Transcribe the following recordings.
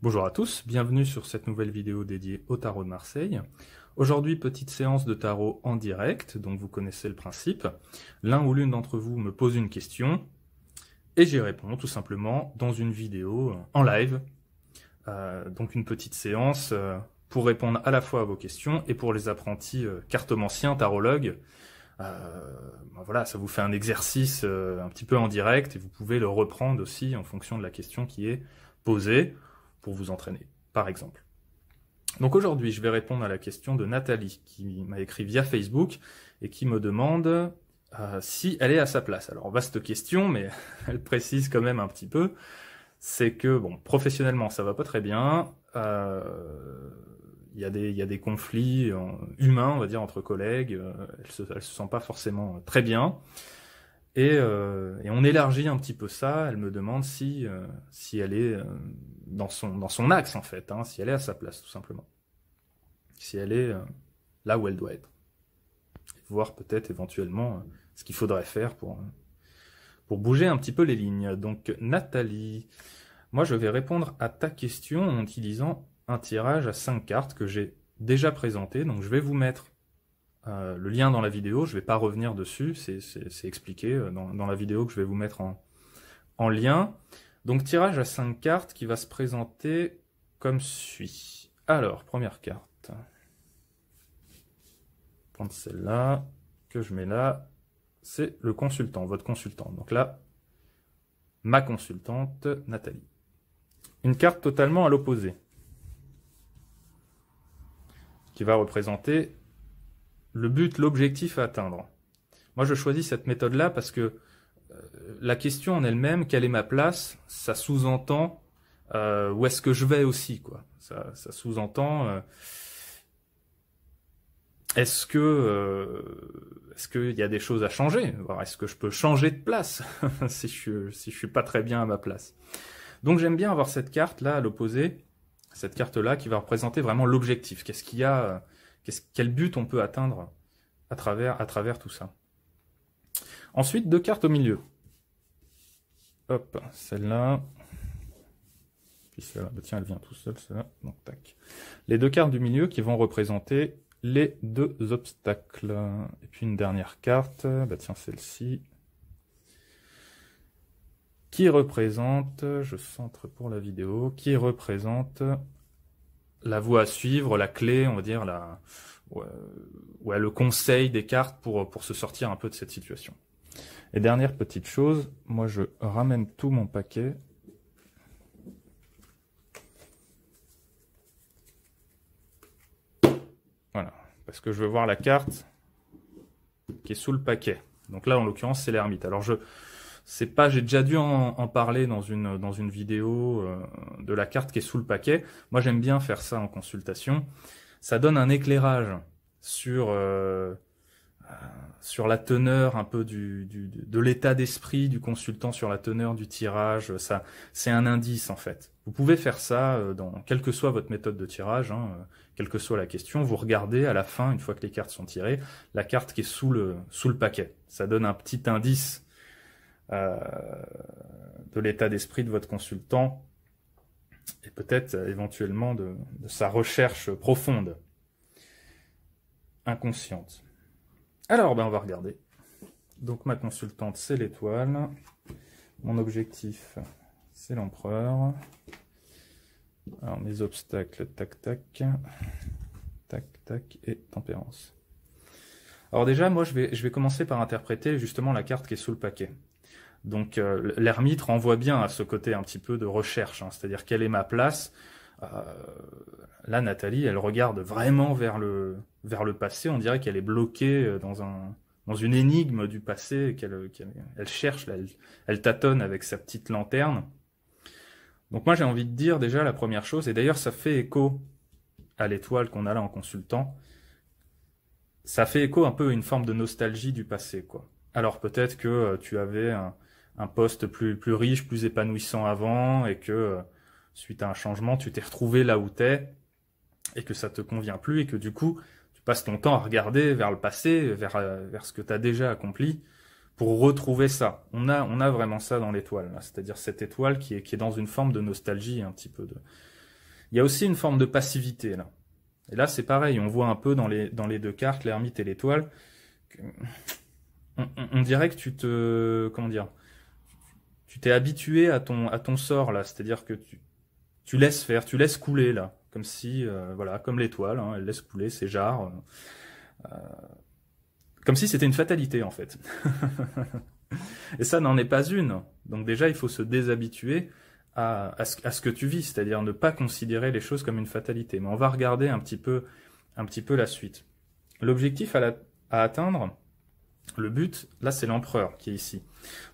Bonjour à tous, bienvenue sur cette nouvelle vidéo dédiée au tarot de Marseille. Aujourd'hui, petite séance de tarot en direct, donc vous connaissez le principe. L'un ou l'une d'entre vous me pose une question et j'y réponds tout simplement dans une vidéo en live. Donc une petite séance pour répondre à la fois à vos questions et pour les apprentis cartomanciens, tarologues. Voilà, ça vous fait un exercice un petit peu en direct et vous pouvez le reprendre aussi en fonction de la question qui est posée pour vous entraîner, par exemple. Donc aujourd'hui, je vais répondre à la question de Nathalie, qui m'a écrit via Facebook et qui me demande si elle est à sa place. Alors, vaste question, mais elle précise quand même un petit peu, c'est que, bon, professionnellement, ça va pas très bien, il y a des conflits humains, on va dire, entre collègues, elle se sent pas forcément très bien, et on élargit un petit peu ça. Elle me demande si elle est dans son axe, en fait, hein, si elle est à sa place, tout simplement. Si elle est là où elle doit être. Et voir peut-être éventuellement ce qu'il faudrait faire pour bouger un petit peu les lignes. Donc Nathalie, moi je vais répondre à ta question en utilisant un tirage à 5 cartes que j'ai déjà présenté. Donc je vais vous mettre le lien dans la vidéo, je ne vais pas revenir dessus, c'est expliqué dans la vidéo que je vais vous mettre en lien. Donc tirage à 5 cartes qui va se présenter comme suit. Alors, première carte. Prendre celle-là, que je mets là, c'est le consultant, votre consultant. Donc là, ma consultante, Nathalie. Une carte totalement à l'opposé, qui va représenter le but, l'objectif à atteindre. Moi, je choisis cette méthode-là parce que la question en elle-même, quelle est ma place, ça sous-entend où est-ce que je vais aussi, quoi. Ça sous-entend est-ce qu'il y a des choses à changer? Est-ce que je peux changer de place si je suis pas très bien à ma place? Donc j'aime bien avoir cette carte-là à l'opposé, cette carte-là qui va représenter vraiment l'objectif. Qu'est-ce qu'il y a, quel but on peut atteindre à travers tout ça. Ensuite, 2 cartes au milieu. Hop, celle-là. Puis celle-là, bah tiens, elle vient tout seule, celle-là. Donc tac. Les 2 cartes du milieu qui vont représenter les 2 obstacles. Et puis une dernière carte, bah tiens, celle-ci, qui représente, je centre pour la vidéo, qui représente la voie à suivre, la clé, on va dire, le conseil des cartes pour se sortir un peu de cette situation. Et dernière petite chose, moi je ramène tout mon paquet. Voilà, parce que je veux voir la carte qui est sous le paquet. Donc là, en l'occurrence, c'est l'ermite. Alors j'ai déjà dû en parler dans une vidéo de la carte qui est sous le paquet. Moi, j'aime bien faire ça en consultation. Ça donne un éclairage sur la teneur un peu de l'état d'esprit du consultant, sur la teneur du tirage. Ça, c'est un indice en fait. Vous pouvez faire ça quelle que soit votre méthode de tirage, hein, quelle que soit la question. Vous regardez à la fin, une fois que les cartes sont tirées, la carte qui est sous le paquet. Ça donne un petit indice de l'état d'esprit de votre consultant et peut-être éventuellement de sa recherche profonde, inconsciente. Alors, on va regarder. Donc, ma consultante, c'est l'étoile. Mon objectif, c'est l'empereur. Alors, mes obstacles, tac, tac, tac, tac, et tempérance. Alors déjà, moi, je vais commencer par interpréter justement la carte qui est sous le paquet. Donc, l'ermite renvoie bien à ce côté un petit peu de recherche, hein, c'est-à-dire quelle est ma place. Là, Nathalie, elle regarde vraiment vers le passé. On dirait qu'elle est bloquée dans une énigme du passé, elle cherche, là, elle tâtonne avec sa petite lanterne. Donc moi, j'ai envie de dire déjà la première chose, et d'ailleurs, ça fait écho à l'étoile qu'on a là en consultant. Ça fait écho un peu à une forme de nostalgie du passé, quoi. Alors peut-être que tu avais un poste plus riche, plus épanouissant avant, et que suite à un changement, tu t'es retrouvé là où t'es, et que ça te convient plus, et que du coup, tu passes ton temps à regarder vers le passé, vers ce que tu as déjà accompli, pour retrouver ça. On a vraiment ça dans l'étoile, c'est-à-dire cette étoile qui est dans une forme de nostalgie, un petit peu Il y a aussi une forme de passivité là. Et là, c'est pareil, on voit un peu dans les deux cartes, l'ermite et l'étoile, on dirait que comment dire, tu t'es habitué à ton sort là, c'est-à-dire que tu laisses faire, tu laisses couler là, comme si, voilà, comme l'étoile, hein, elle laisse couler ses jarres, comme si c'était une fatalité en fait. Et ça n'en est pas une. Donc déjà, il faut se déshabituer à ce que tu vis, c'est-à-dire ne pas considérer les choses comme une fatalité. Mais on va regarder un petit peu la suite. L'objectif à atteindre, le but, là, c'est l'empereur qui est ici.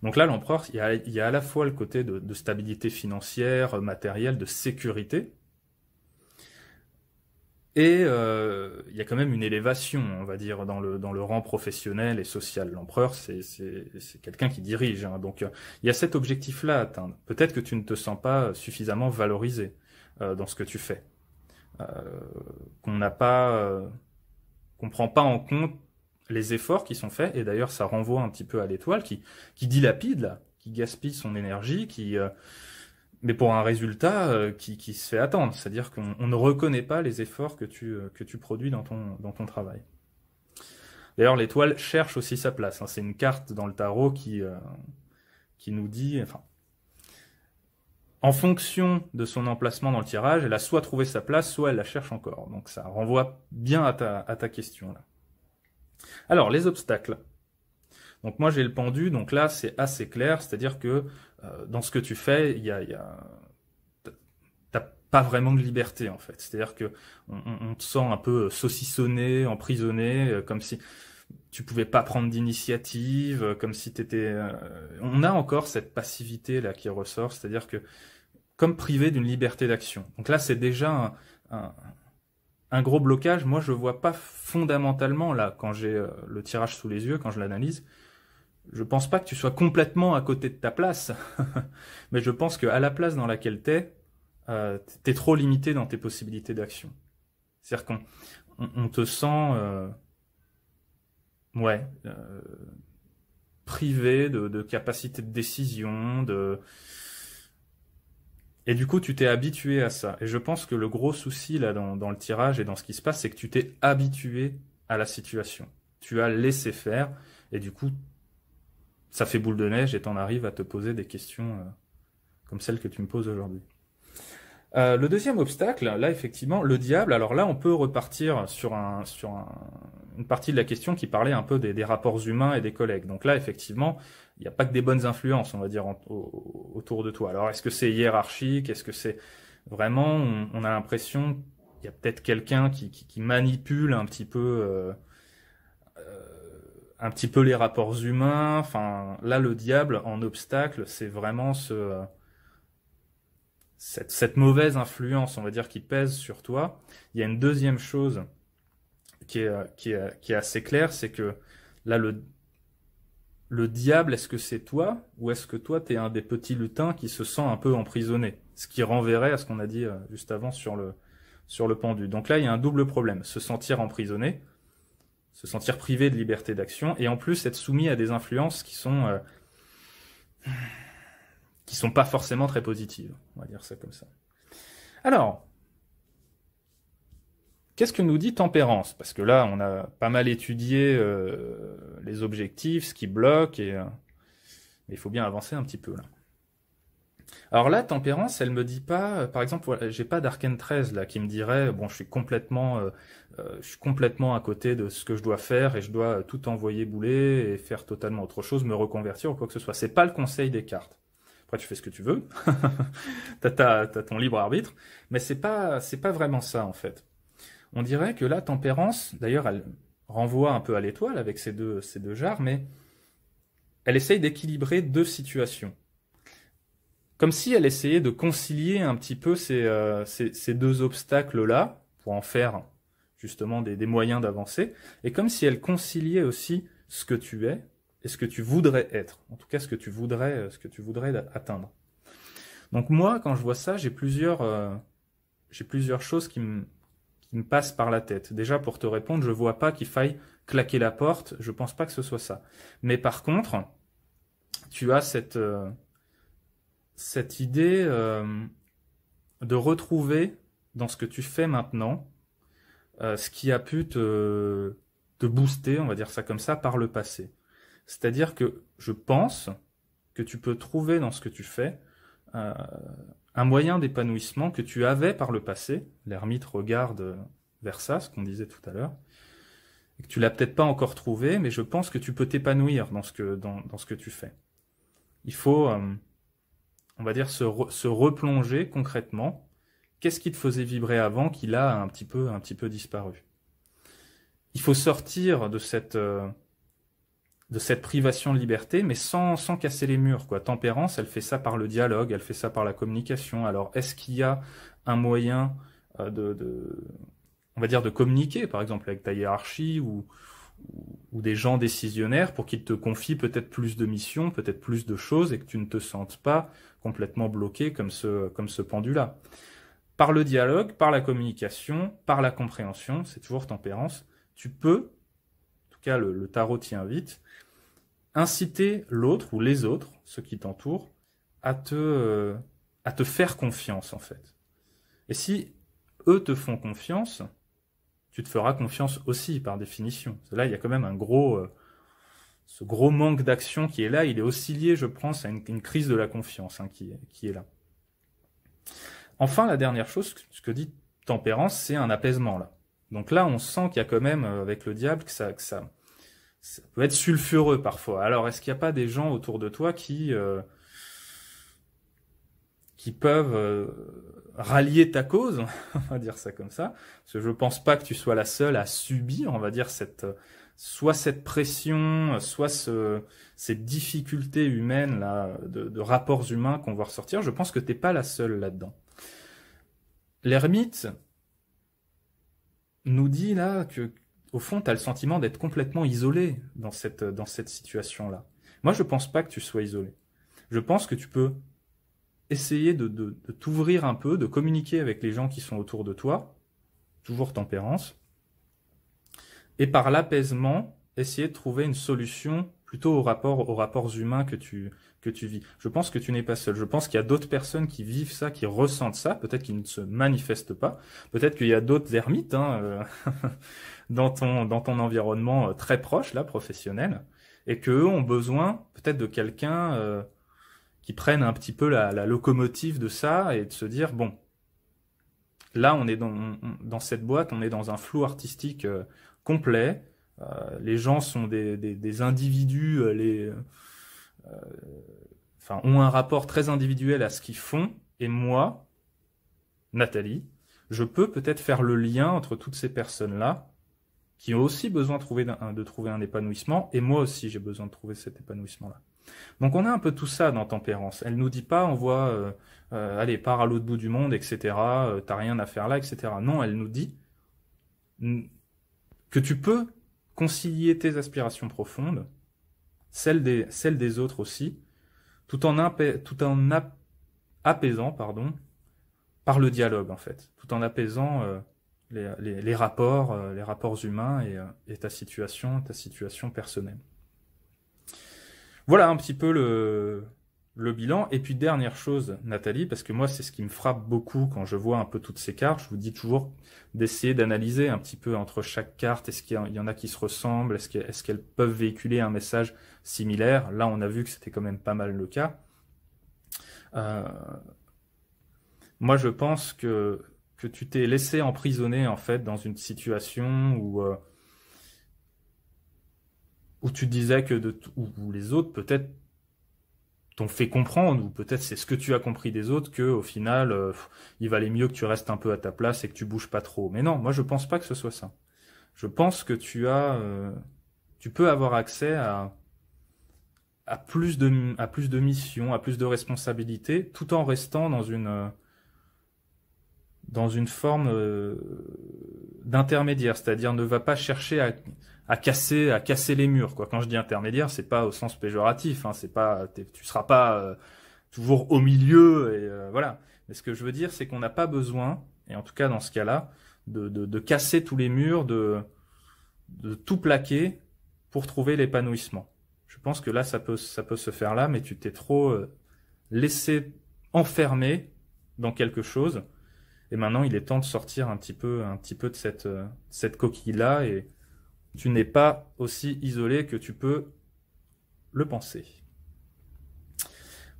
Donc là, l'empereur, il y a à la fois le côté de stabilité financière, matérielle, de sécurité, et il y a quand même une élévation, on va dire, dans le rang professionnel et social. L'empereur, c'est quelqu'un qui dirige, hein. Donc il y a cet objectif-là à atteindre. Peut-être que tu ne te sens pas suffisamment valorisé dans ce que tu fais, qu'on prend pas en compte les efforts qui sont faits. Et d'ailleurs, ça renvoie un petit peu à l'étoile qui dilapide là, qui gaspille son énergie, mais pour un résultat qui se fait attendre, c'est-à-dire qu'on ne reconnaît pas les efforts que tu produis dans ton travail. D'ailleurs, l'étoile cherche aussi sa place, hein. C'est une carte dans le tarot qui nous dit, enfin, en fonction de son emplacement dans le tirage, elle a soit trouvé sa place, soit elle la cherche encore. Donc ça renvoie bien à ta question là. Alors, les obstacles. Donc moi j'ai le pendu, donc là c'est assez clair, c'est-à-dire que dans ce que tu fais, t'as pas vraiment de liberté en fait. C'est-à-dire que on te sent un peu saucissonné, emprisonné, comme si tu pouvais pas prendre d'initiative, comme si t'étais. On a encore cette passivité là qui ressort, c'est-à-dire que comme privé d'une liberté d'action. Donc là c'est déjà un gros blocage. Moi je vois pas fondamentalement là quand j'ai le tirage sous les yeux, quand je l'analyse. Je pense pas que tu sois complètement à côté de ta place, mais je pense qu'à la place dans laquelle t'es trop limité dans tes possibilités d'action. C'est-à-dire qu'on te sent, privé de capacité de décision, et du coup tu t'es habitué à ça. Et je pense que le gros souci là dans le tirage et dans ce qui se passe, c'est que tu t'es habitué à la situation. Tu as laissé faire, et du coup ça fait boule de neige et t'en arrives à te poser des questions comme celles que tu me poses aujourd'hui. Le deuxième obstacle, là effectivement, le diable. Alors là, on peut repartir sur une partie de la question qui parlait un peu des rapports humains et des collègues. Donc là, effectivement, il n'y a pas que des bonnes influences, on va dire, autour de toi. Alors est-ce que c'est hiérarchique? Est-ce que c'est vraiment, on a l'impression qu'il y a peut-être quelqu'un qui manipule un petit peu les rapports humains. Enfin, là, le diable en obstacle, c'est vraiment cette mauvaise influence, on va dire, qui pèse sur toi. Il y a une deuxième chose qui est assez claire, c'est que là, le diable, est-ce que c'est toi, ou est-ce que toi, t'es un des petits lutins qui se sent un peu emprisonné? Ce qui renverrait à ce qu'on a dit juste avant sur le pendu. Donc là, il y a un double problème. Se sentir emprisonné, se sentir privé de liberté d'action, et en plus être soumis à des influences qui sont pas forcément très positives. On va dire ça comme ça. Alors, qu'est-ce que nous dit tempérance? Parce que là, on a pas mal étudié les objectifs, ce qui bloque, mais il faut bien avancer un petit peu là. Alors là, tempérance, elle me dit pas, par exemple, voilà, j'ai pas d'arcane 13 là qui me dirait, bon, je suis complètement à côté de ce que je dois faire et je dois tout envoyer bouler et faire totalement autre chose, me reconvertir ou quoi que ce soit. C'est pas le conseil des cartes. Après, tu fais ce que tu veux, t'as ton libre arbitre, mais c'est pas vraiment ça en fait. On dirait que là, tempérance, d'ailleurs, elle renvoie un peu à l'étoile avec ces deux jarres, mais elle essaye d'équilibrer deux situations. Comme si elle essayait de concilier un petit peu ces deux obstacles-là, pour en faire justement des moyens d'avancer, et comme si elle conciliait aussi ce que tu es et ce que tu voudrais être, en tout cas ce que tu voudrais atteindre. Donc moi, quand je vois ça, j'ai plusieurs choses qui me passent par la tête. Déjà, pour te répondre, je vois pas qu'il faille claquer la porte, je pense pas que ce soit ça. Mais par contre, tu as cette idée de retrouver dans ce que tu fais maintenant ce qui a pu te booster, on va dire ça comme ça, par le passé. C'est-à-dire que je pense que tu peux trouver dans ce que tu fais un moyen d'épanouissement que tu avais par le passé. L'ermite regarde vers ça, ce qu'on disait tout à l'heure, et que tu l'as peut-être pas encore trouvé, mais je pense que tu peux t'épanouir dans ce que tu fais. Il faut, on va dire, se replonger concrètement. Qu'est-ce qui te faisait vibrer avant qui là a un petit peu disparu? Il faut sortir de cette privation de liberté, mais sans casser les murs, quoi. Tempérance, elle fait ça par le dialogue, elle fait ça par la communication. Alors, est-ce qu'il y a un moyen on va dire, de communiquer, par exemple, avec ta hiérarchie ou des gens décisionnaires pour qu'ils te confient peut-être plus de missions, peut-être plus de choses et que tu ne te sentes pas complètement bloqué comme ce pendu-là. Par le dialogue, par la communication, par la compréhension, c'est toujours tempérance, tu peux, en tout cas le tarot t'y invite, inciter l'autre ou les autres, ceux qui t'entourent, à te faire confiance en fait. Et si eux te font confiance, tu te feras confiance aussi par définition. Là, il y a quand même ce gros manque d'action qui est là, il est aussi lié, je pense, à une crise de la confiance qui est là. Enfin, la dernière chose, ce que dit tempérance, c'est un apaisement là. Donc là, on sent qu'il y a quand même, avec le diable, que ça peut être sulfureux parfois. Alors, est-ce qu'il n'y a pas des gens autour de toi qui peuvent rallier ta cause, on va dire ça comme ça, parce que je pense pas que tu sois la seule à subir, on va dire, soit cette pression, soit cette difficulté humaine là, de rapports humains qu'on va ressortir. Je pense que t'es pas la seule là-dedans. L'ermite nous dit là que, au fond, tu as le sentiment d'être complètement isolé dans cette situation-là. Moi, je pense pas que tu sois isolé. Je pense que tu peux essayer de t'ouvrir un peu, de communiquer avec les gens qui sont autour de toi, toujours tempérance, et par l'apaisement, essayer de trouver une solution plutôt aux rapports humains que tu vis. Je pense que tu n'es pas seul. Je pense qu'il y a d'autres personnes qui vivent ça, qui ressentent ça, peut-être qu'ils ne se manifestent pas, peut-être qu'il y a d'autres ermites dans ton environnement très proche, là, professionnel, et qu'eux ont besoin peut-être de quelqu'un qui prenne un petit peu la locomotive de ça et de se dire, bon, là, on est dans cette boîte, on est dans un flou artistique complet. Les gens sont des individus, ont un rapport très individuel à ce qu'ils font. Et moi, Nathalie, je peux peut-être faire le lien entre toutes ces personnes-là qui ont aussi besoin de trouver un épanouissement. Et moi aussi, j'ai besoin de trouver cet épanouissement-là. Donc on a un peu tout ça dans Tempérance. Elle nous dit pas, on voit, allez, pars à l'autre bout du monde, etc. T'as rien à faire là, etc. Non, elle nous dit que tu peux concilier tes aspirations profondes, celles des autres aussi, tout en apaisant, par le dialogue en fait, tout en apaisant les rapports humains et ta situation personnelle. Voilà un petit peu le bilan. Et puis dernière chose, Nathalie, parce que moi c'est ce qui me frappe beaucoup quand je vois un peu toutes ces cartes, je vous dis toujours d'essayer d'analyser un petit peu entre chaque carte, est-ce qu'il y en a qui se ressemblent, est-ce qu'elles peuvent véhiculer un message similaire. Là on a vu que c'était quand même pas mal le cas. Moi je pense que tu t'es laissé emprisonner en fait dans une situation où tu disais que où les autres peut-être t'ont fait comprendre, ou peut-être c'est ce que tu as compris des autres, que au final il valait mieux que tu restes un peu à ta place et que tu bouges pas trop. Mais non, moi je pense pas que ce soit ça. Je pense que tu peux avoir accès à plus de missions, à plus de responsabilités, tout en restant dans une forme d'intermédiaire, c'est-à-dire ne va pas chercher à casser les murs, quoi. Quand je dis intermédiaire, c'est pas au sens péjoratif, hein, tu seras pas toujours au milieu et voilà. Mais ce que je veux dire, c'est qu'on n'a pas besoin, et en tout cas dans ce cas-là, de casser tous les murs, de tout plaquer pour trouver l'épanouissement. Je pense que là, ça peut se faire là, mais tu t'es trop laissé enfermer dans quelque chose Et maintenant, il est temps de sortir un petit peu de cette coquille-là, et tu n'es pas aussi isolé que tu peux le penser.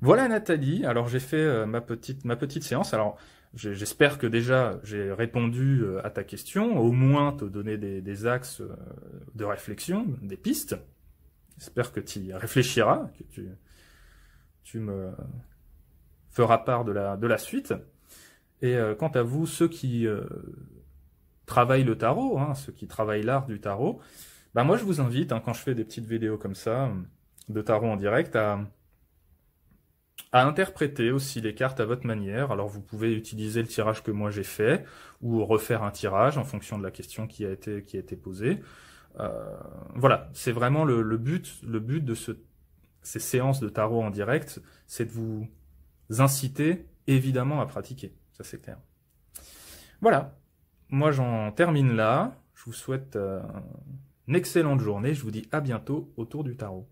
Voilà Nathalie, alors j'ai fait ma petite séance. Alors j'espère que déjà j'ai répondu à ta question, au moins te donner des axes de réflexion, des pistes. J'espère que tu y réfléchiras, que tu me feras part de la suite. Et quant à vous, ceux qui travaillent le tarot, hein, ceux qui travaillent l'art du tarot, bah moi je vous invite, hein, quand je fais des petites vidéos comme ça, de tarot en direct, à interpréter aussi les cartes à votre manière. Alors vous pouvez utiliser le tirage que moi j'ai fait, ou refaire un tirage en fonction de la question qui a été posée. Voilà, c'est vraiment le but de ces séances de tarot en direct, c'est de vous inciter évidemment à pratiquer, ça c'est clair. Voilà, moi j'en termine là, je vous souhaite une excellente journée, je vous dis à bientôt autour du tarot.